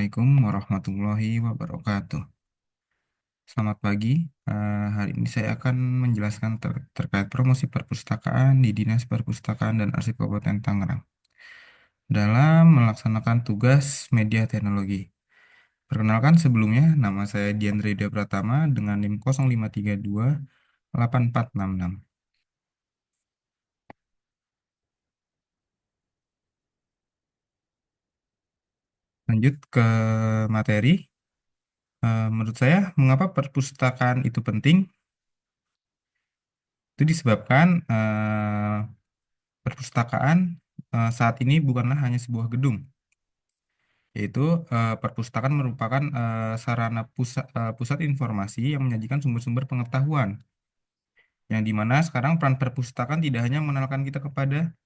Assalamualaikum warahmatullahi wabarakatuh. Selamat pagi. Hari ini saya akan menjelaskan terkait promosi perpustakaan di Dinas Perpustakaan dan Arsip Kabupaten Tangerang dalam melaksanakan tugas media teknologi. Perkenalkan sebelumnya, nama saya Dian Reda Pratama dengan NIM 05328466. Lanjut ke materi. Menurut saya, mengapa perpustakaan itu penting? Itu disebabkan perpustakaan saat ini bukanlah hanya sebuah gedung, yaitu perpustakaan merupakan pusat informasi yang menyajikan sumber-sumber pengetahuan, yang dimana sekarang peran perpustakaan tidak hanya mengenalkan kita kepada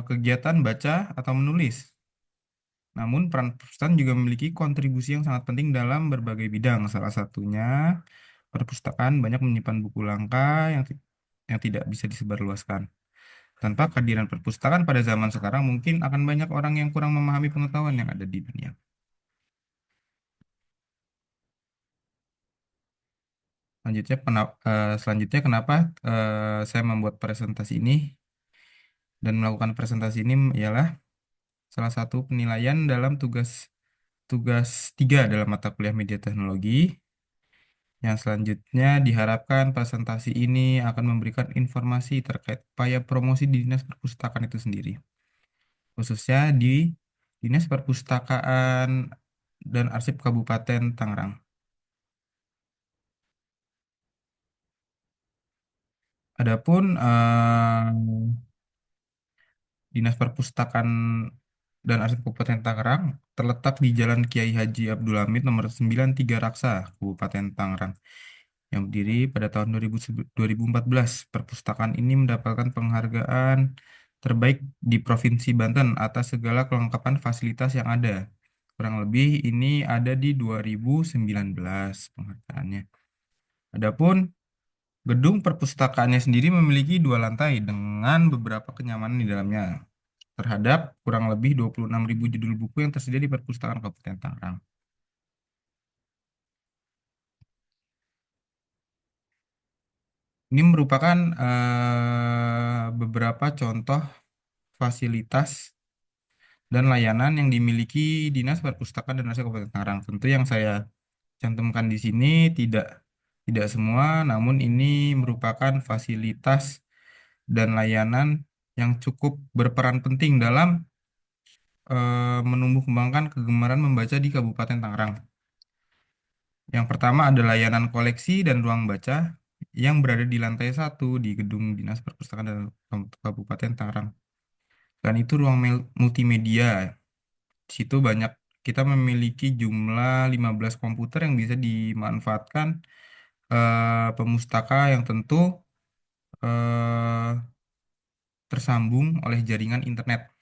kegiatan baca atau menulis, namun peran perpustakaan juga memiliki kontribusi yang sangat penting dalam berbagai bidang. Salah satunya, perpustakaan banyak menyimpan buku langka yang tidak bisa disebarluaskan. Tanpa kehadiran perpustakaan pada zaman sekarang, mungkin akan banyak orang yang kurang memahami pengetahuan yang ada di dunia. Selanjutnya, kenapa saya membuat presentasi ini dan melakukan presentasi ini ialah salah satu penilaian dalam tugas tugas 3 dalam mata kuliah media teknologi. Yang selanjutnya diharapkan presentasi ini akan memberikan informasi terkait upaya promosi di Dinas Perpustakaan itu sendiri, khususnya di Dinas Perpustakaan dan Arsip Kabupaten Tangerang. Adapun Dinas Perpustakaan dan Arsip Kabupaten Tangerang terletak di Jalan Kiai Haji Abdul Hamid nomor 93 Raksa, Kabupaten Tangerang, yang berdiri pada tahun 2014. Perpustakaan ini mendapatkan penghargaan terbaik di Provinsi Banten atas segala kelengkapan fasilitas yang ada. Kurang lebih ini ada di 2019 penghargaannya. Adapun gedung perpustakaannya sendiri memiliki 2 lantai dengan beberapa kenyamanan di dalamnya terhadap kurang lebih 26.000 judul buku yang tersedia di Perpustakaan Kabupaten Tangerang. Ini merupakan beberapa contoh fasilitas dan layanan yang dimiliki Dinas Perpustakaan dan Arsip Kabupaten Tangerang. Tentu yang saya cantumkan di sini tidak tidak semua, namun ini merupakan fasilitas dan layanan yang cukup berperan penting dalam menumbuh kembangkan kegemaran membaca di Kabupaten Tangerang. Yang pertama ada layanan koleksi dan ruang baca yang berada di lantai 1 di Gedung Dinas Perpustakaan dan Kabupaten Tangerang. Dan itu ruang multimedia. Di situ banyak kita memiliki jumlah 15 komputer yang bisa dimanfaatkan pemustaka yang tentu eh, tersambung oleh jaringan internet.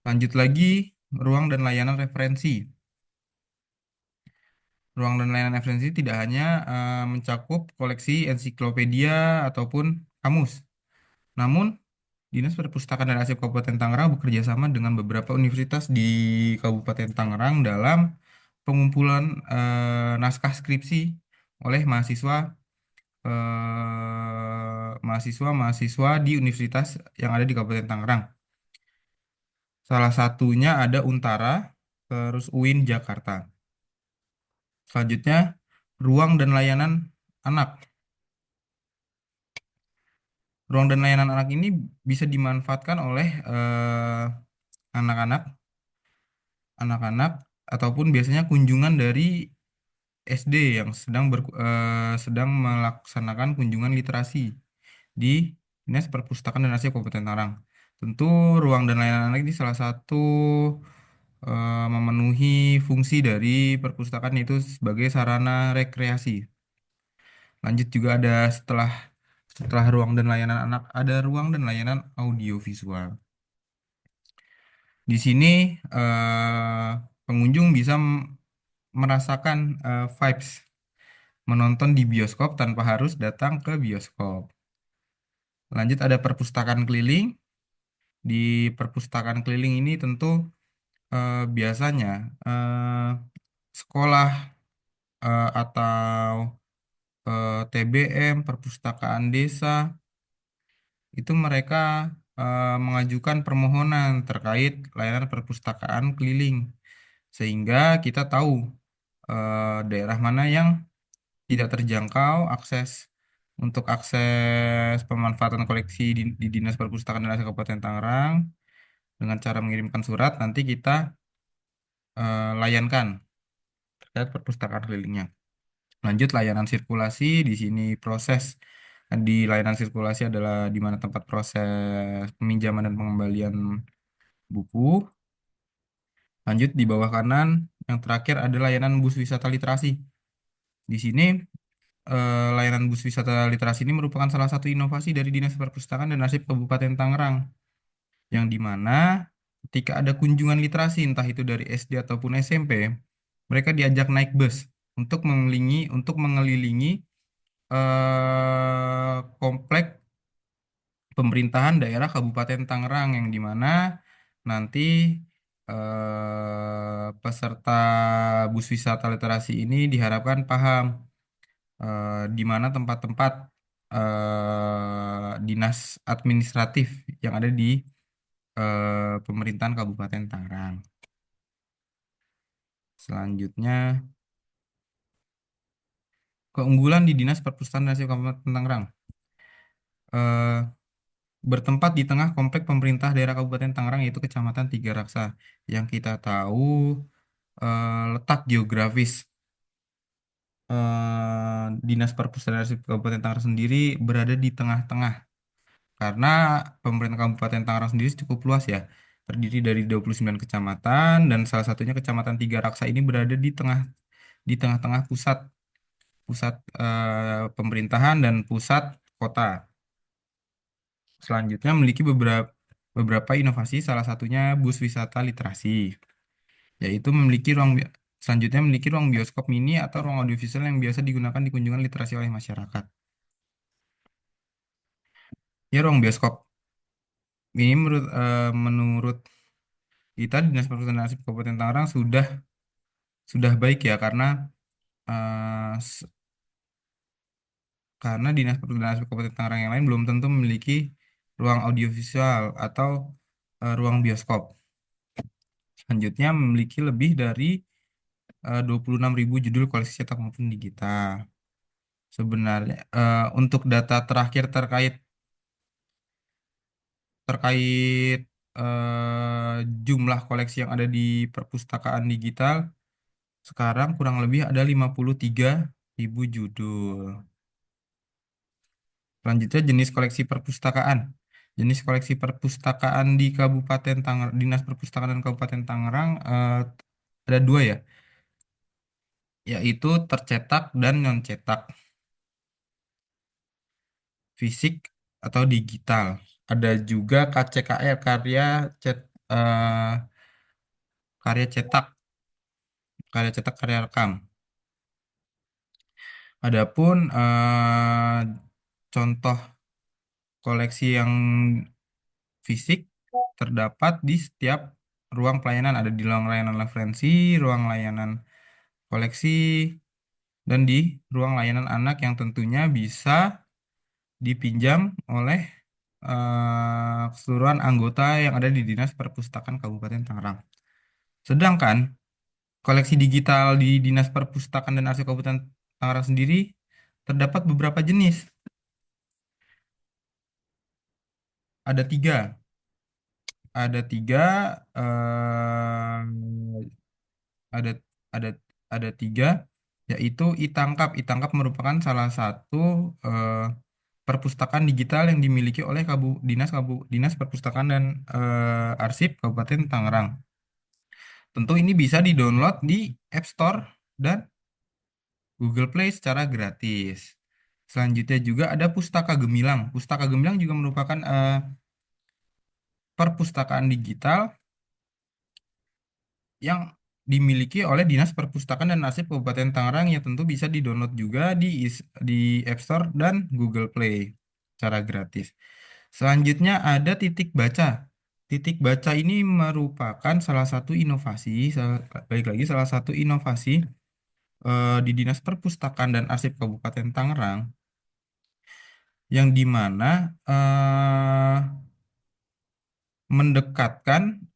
Lanjut lagi, ruang dan layanan referensi. Ruang dan layanan referensi tidak hanya mencakup koleksi ensiklopedia ataupun kamus, namun Dinas Perpustakaan dan Arsip Kabupaten Tangerang bekerja sama dengan beberapa universitas di Kabupaten Tangerang dalam pengumpulan naskah skripsi oleh mahasiswa-mahasiswa di universitas yang ada di Kabupaten Tangerang. Salah satunya ada Untara, terus UIN Jakarta. Selanjutnya, ruang dan layanan anak. Ruang dan layanan anak ini bisa dimanfaatkan oleh anak-anak, anak-anak ataupun biasanya kunjungan dari SD yang sedang melaksanakan kunjungan literasi di Dinas Perpustakaan dan Arsip Kabupaten Tangerang. Tentu ruang dan layanan anak ini salah satu memenuhi fungsi dari perpustakaan itu sebagai sarana rekreasi. Lanjut juga ada setelah ruang dan layanan anak, ada ruang dan layanan audiovisual. Di sini pengunjung bisa merasakan vibes menonton di bioskop tanpa harus datang ke bioskop. Lanjut ada perpustakaan keliling. Di perpustakaan keliling ini tentu Biasanya sekolah atau TBM, perpustakaan desa, itu mereka mengajukan permohonan terkait layanan perpustakaan keliling, sehingga kita tahu daerah mana yang tidak terjangkau akses untuk akses pemanfaatan koleksi di Dinas Perpustakaan dan Arsip Kabupaten Tangerang dengan cara mengirimkan surat nanti kita layankan terkait perpustakaan kelilingnya. Lanjut layanan sirkulasi di sini proses di layanan sirkulasi adalah di mana tempat proses peminjaman dan pengembalian buku. Lanjut di bawah kanan yang terakhir ada layanan bus wisata literasi. Di sini layanan bus wisata literasi ini merupakan salah satu inovasi dari Dinas Perpustakaan dan Arsip Kabupaten Tangerang, yang dimana ketika ada kunjungan literasi, entah itu dari SD ataupun SMP, mereka diajak naik bus untuk mengelilingi komplek pemerintahan daerah Kabupaten Tangerang, yang dimana nanti peserta bus wisata literasi ini diharapkan paham di mana tempat-tempat dinas administratif yang ada di pemerintahan Kabupaten Tangerang. Selanjutnya, keunggulan di Dinas Perpustakaan dan Arsip Kabupaten Tangerang. Eh, Bertempat di tengah komplek pemerintah daerah Kabupaten Tangerang, yaitu Kecamatan Tiga Raksa. Yang kita tahu letak geografis Dinas Perpustakaan dan Arsip Kabupaten Tangerang sendiri berada di tengah-tengah. Karena pemerintah Kabupaten Tangerang sendiri cukup luas ya, terdiri dari 29 kecamatan dan salah satunya Kecamatan Tiga Raksa ini berada di tengah-tengah pusat pusat pemerintahan dan pusat kota. Selanjutnya memiliki beberapa inovasi, salah satunya bus wisata literasi, yaitu selanjutnya memiliki ruang bioskop mini atau ruang audiovisual yang biasa digunakan di kunjungan literasi oleh masyarakat. Ya, ruang bioskop ini menurut kita Dinas Perpustakaan dan Arsip Kabupaten Tangerang sudah baik ya, eh, s- karena Dinas Perpustakaan dan Arsip Kabupaten Tangerang yang lain belum tentu memiliki ruang audiovisual atau ruang bioskop. Selanjutnya memiliki lebih dari 26.000 judul koleksi cetak maupun digital. Sebenarnya untuk data terakhir terkait terkait jumlah koleksi yang ada di perpustakaan digital sekarang kurang lebih ada 53.000 judul. Selanjutnya jenis koleksi perpustakaan. Jenis koleksi perpustakaan di Kabupaten Tangerang, Dinas Perpustakaan dan Kabupaten Tangerang ada dua ya, yaitu tercetak dan non cetak, fisik atau digital. Ada juga KCKR, eh, karya cetak, karya rekam. Adapun contoh koleksi yang fisik terdapat di setiap ruang pelayanan, ada di ruang layanan referensi, ruang layanan koleksi, dan di ruang layanan anak yang tentunya bisa dipinjam oleh keseluruhan anggota yang ada di Dinas Perpustakaan Kabupaten Tangerang. Sedangkan koleksi digital di Dinas Perpustakaan dan Arsip Kabupaten Tangerang sendiri terdapat beberapa jenis. Ada tiga. Ada tiga. Ada ada ada tiga, yaitu Itangkap. Itangkap merupakan salah satu eh, perpustakaan digital yang dimiliki oleh Dinas Perpustakaan dan Arsip Kabupaten Tangerang. Tentu ini bisa di-download di App Store dan Google Play secara gratis. Selanjutnya juga ada Pustaka Gemilang. Pustaka Gemilang juga merupakan perpustakaan digital yang dimiliki oleh Dinas Perpustakaan dan Arsip Kabupaten Tangerang, yang tentu bisa di-download juga di App Store dan Google Play secara gratis. Selanjutnya ada Titik Baca. Titik baca ini merupakan salah satu inovasi, baik lagi salah satu inovasi di Dinas Perpustakaan dan Arsip Kabupaten Tangerang, yang dimana mendekatkan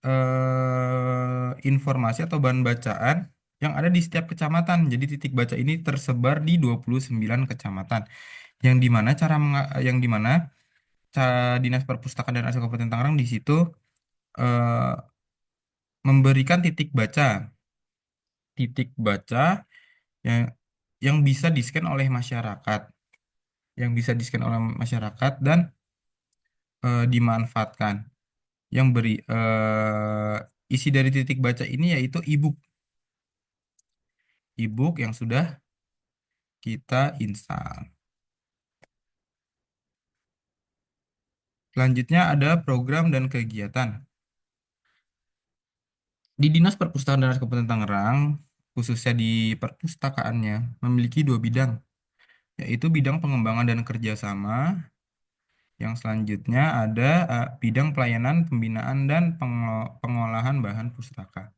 informasi atau bahan bacaan yang ada di setiap kecamatan. Jadi titik baca ini tersebar di 29 kecamatan, yang dimana Dinas Perpustakaan dan Arsip Kabupaten Tangerang di situ eh, memberikan titik baca yang bisa di-scan oleh masyarakat, dan dimanfaatkan. Isi dari titik baca ini yaitu e-book yang sudah kita install. Selanjutnya ada program dan kegiatan. Di Dinas Perpustakaan dan Kabupaten Tangerang, khususnya di perpustakaannya, memiliki dua bidang, yaitu bidang pengembangan dan kerjasama. Yang selanjutnya ada bidang pelayanan, pembinaan, dan pengolahan bahan pustaka.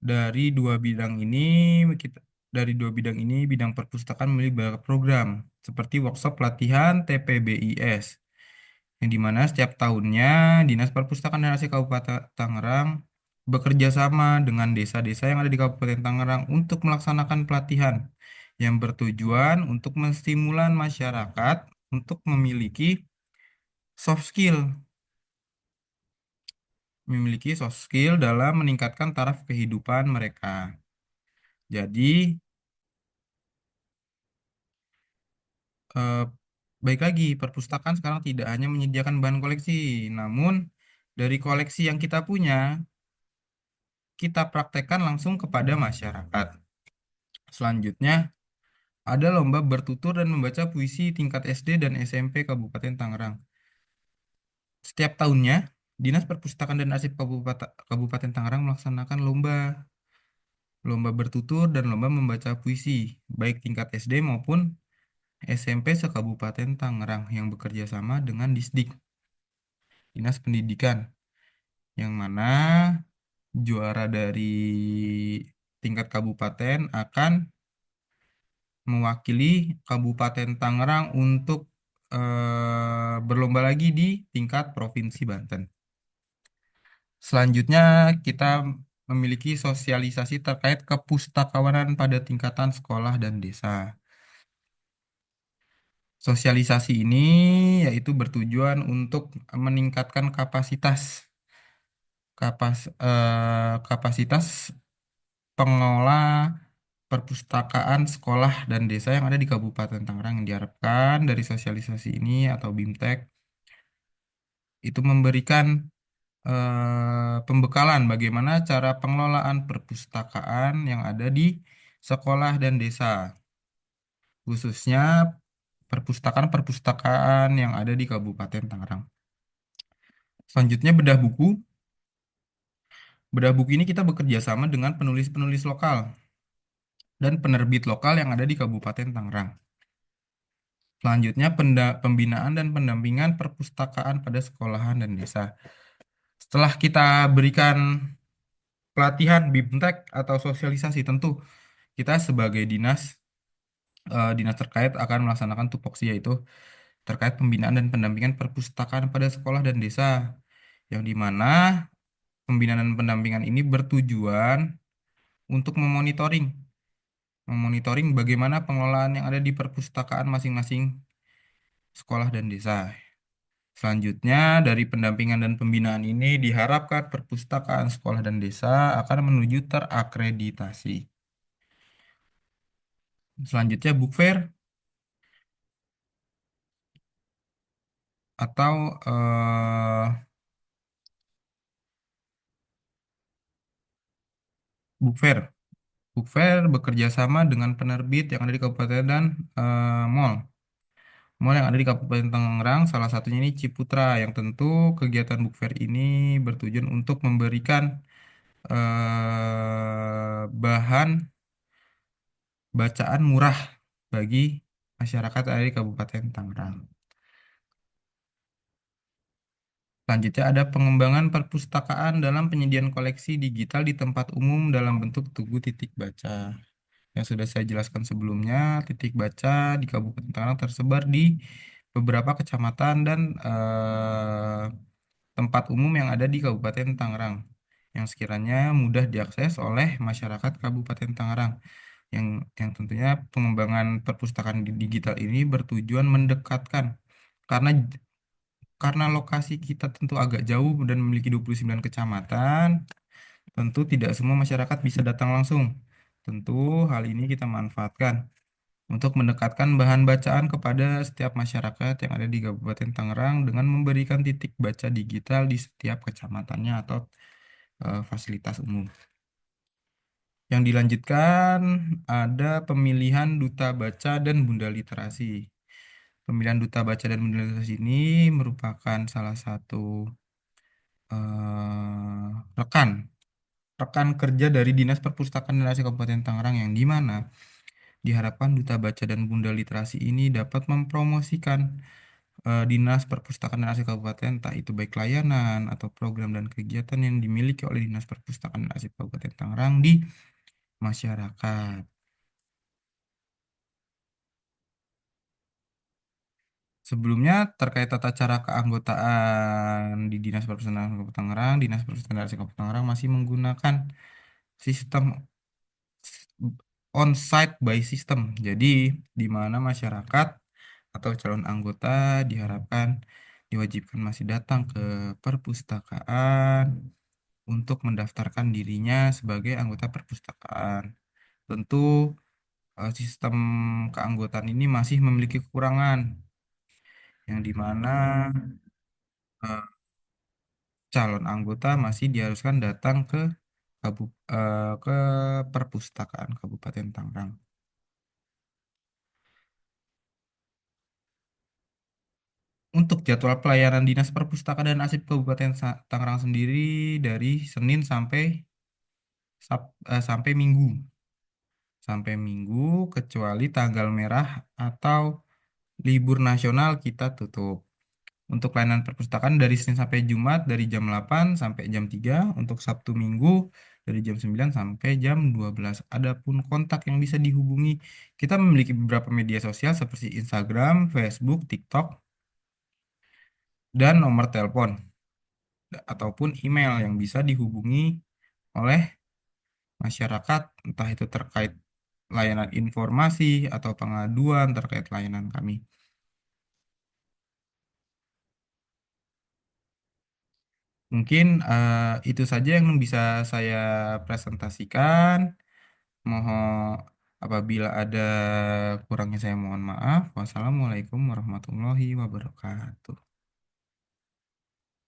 Dari dua bidang ini, kita dari dua bidang ini, bidang perpustakaan memiliki beberapa program seperti workshop pelatihan TPBIS, yang dimana setiap tahunnya Dinas Perpustakaan dan Arsip Kabupaten Tangerang bekerja sama dengan desa-desa yang ada di Kabupaten Tangerang untuk melaksanakan pelatihan yang bertujuan untuk menstimulan masyarakat untuk soft skill, memiliki soft skill dalam meningkatkan taraf kehidupan mereka. Jadi, eh, baik lagi, perpustakaan sekarang tidak hanya menyediakan bahan koleksi, namun dari koleksi yang kita punya, kita praktekkan langsung kepada masyarakat. Selanjutnya, ada lomba bertutur dan membaca puisi tingkat SD dan SMP Kabupaten Tangerang. Setiap tahunnya, Dinas Perpustakaan dan Arsip Kabupaten Tangerang melaksanakan lomba bertutur dan lomba membaca puisi, baik tingkat SD maupun SMP se-Kabupaten Tangerang yang bekerja sama dengan Disdik, Dinas Pendidikan, yang mana juara dari tingkat kabupaten akan mewakili Kabupaten Tangerang untuk berlomba lagi di tingkat Provinsi Banten. Selanjutnya, kita memiliki sosialisasi terkait kepustakawanan pada tingkatan sekolah dan desa. Sosialisasi ini yaitu bertujuan untuk meningkatkan kapasitas pengelola perpustakaan sekolah dan desa yang ada di Kabupaten Tangerang. Yang diharapkan dari sosialisasi ini atau BIMTEK itu memberikan pembekalan bagaimana cara pengelolaan perpustakaan yang ada di sekolah dan desa, khususnya perpustakaan-perpustakaan yang ada di Kabupaten Tangerang. Selanjutnya bedah buku. Bedah buku ini kita bekerja sama dengan penulis-penulis lokal dan penerbit lokal yang ada di Kabupaten Tangerang. Selanjutnya pembinaan dan pendampingan perpustakaan pada sekolahan dan desa. Setelah kita berikan pelatihan BIMTEK atau sosialisasi, tentu kita sebagai dinas terkait akan melaksanakan tupoksi, yaitu terkait pembinaan dan pendampingan perpustakaan pada sekolah dan desa, yang dimana pembinaan dan pendampingan ini bertujuan untuk memonitoring bagaimana pengelolaan yang ada di perpustakaan masing-masing sekolah dan desa. Selanjutnya, dari pendampingan dan pembinaan ini diharapkan perpustakaan sekolah dan desa akan menuju terakreditasi. Selanjutnya, book fair atau book fair. Book fair bekerja sama dengan penerbit yang ada di kabupaten dan mall. Mall yang ada di Kabupaten Tangerang, salah satunya ini Ciputra, yang tentu kegiatan book fair ini bertujuan untuk memberikan bahan bacaan murah bagi masyarakat yang ada di Kabupaten Tangerang. Selanjutnya ada pengembangan perpustakaan dalam penyediaan koleksi digital di tempat umum dalam bentuk tugu titik baca. Yang sudah saya jelaskan sebelumnya, titik baca di Kabupaten Tangerang tersebar di beberapa kecamatan dan tempat umum yang ada di Kabupaten Tangerang, yang sekiranya mudah diakses oleh masyarakat Kabupaten Tangerang. Yang, yang tentunya pengembangan perpustakaan digital ini bertujuan mendekatkan karena lokasi kita tentu agak jauh dan memiliki 29 kecamatan, tentu tidak semua masyarakat bisa datang langsung. Tentu hal ini kita manfaatkan untuk mendekatkan bahan bacaan kepada setiap masyarakat yang ada di Kabupaten Tangerang dengan memberikan titik baca digital di setiap kecamatannya atau fasilitas umum. Yang dilanjutkan ada pemilihan duta baca dan bunda literasi. Pemilihan duta baca dan bunda literasi ini merupakan salah satu rekan rekan kerja dari Dinas Perpustakaan dan Literasi Kabupaten Tangerang, yang di mana diharapkan duta baca dan bunda literasi ini dapat mempromosikan Dinas Perpustakaan dan Arsip Kabupaten, entah itu baik layanan atau program dan kegiatan yang dimiliki oleh Dinas Perpustakaan dan Arsip Kabupaten Tangerang di masyarakat. Sebelumnya, terkait tata cara keanggotaan di Dinas Perpustakaan dan Kabupaten Tangerang, Dinas Perpustakaan dan Arsip Kabupaten Tangerang masih menggunakan sistem on-site by system. Jadi, di mana masyarakat atau calon anggota diharapkan diwajibkan masih datang ke perpustakaan untuk mendaftarkan dirinya sebagai anggota perpustakaan. Tentu sistem keanggotaan ini masih memiliki kekurangan, yang di mana eh, calon anggota masih diharuskan datang ke ke perpustakaan Kabupaten Tangerang. Untuk jadwal pelayanan Dinas Perpustakaan dan Arsip Kabupaten Tangerang sendiri dari Senin sampai Minggu. Sampai Minggu, kecuali tanggal merah atau libur nasional kita tutup. Untuk layanan perpustakaan dari Senin sampai Jumat dari jam 8 sampai jam 3. Untuk Sabtu Minggu dari jam 9 sampai jam 12. Adapun kontak yang bisa dihubungi, kita memiliki beberapa media sosial seperti Instagram, Facebook, TikTok, dan nomor telepon ataupun email yang bisa dihubungi oleh masyarakat, entah itu terkait layanan informasi atau pengaduan terkait layanan kami. Mungkin itu saja yang bisa saya presentasikan. Mohon apabila ada kurangnya saya mohon maaf. Wassalamualaikum warahmatullahi wabarakatuh.